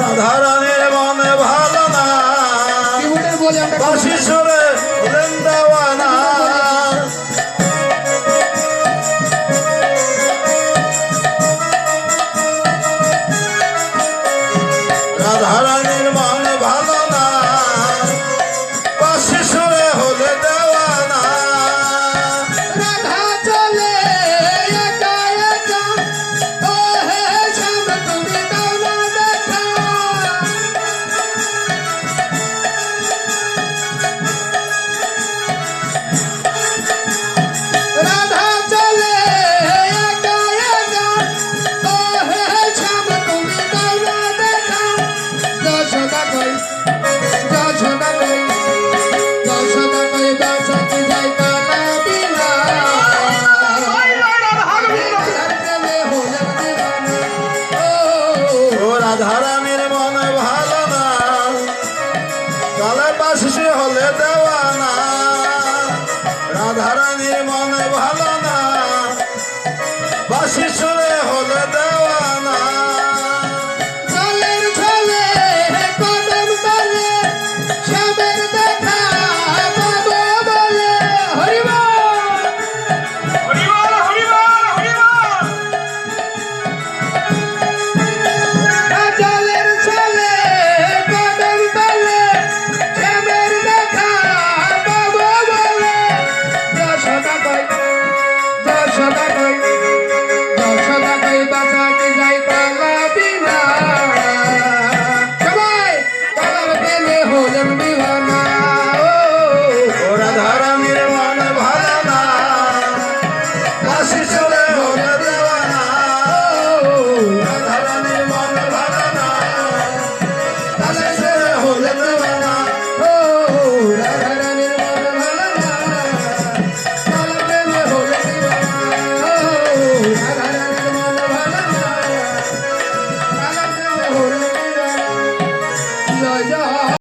রাধারানীর মনে ভালো না বাঁশি সুরে বৃন্দাবনা রাধারানীর মনে ভালো না বাঁশি সুরে হলে দেওয়ানা রাধা চলে একা একা ও হে শ্যাম তুমি দাও না দেখা রাধা চলে একা একা ও হে শ্যাম তুমি দাও না দেখা যশোদা কই যশোদা কই বাঁচাতে যাই কানা বিনা ও রাধারানীর মনে ভালো না কালে বাঁশি হলে দেওয়ানা রাধারানীর মনে ভালো না বাঁশি সুরে হলে দেওয়ানা জলের ছলে কদম তলে শ্যামের দেখা পাবো বলে হরিবল হরিবল হরিবল হরিবল জলের ছলে কদম তলে শ্যামের দেখা পাবো বলে যশোদা কই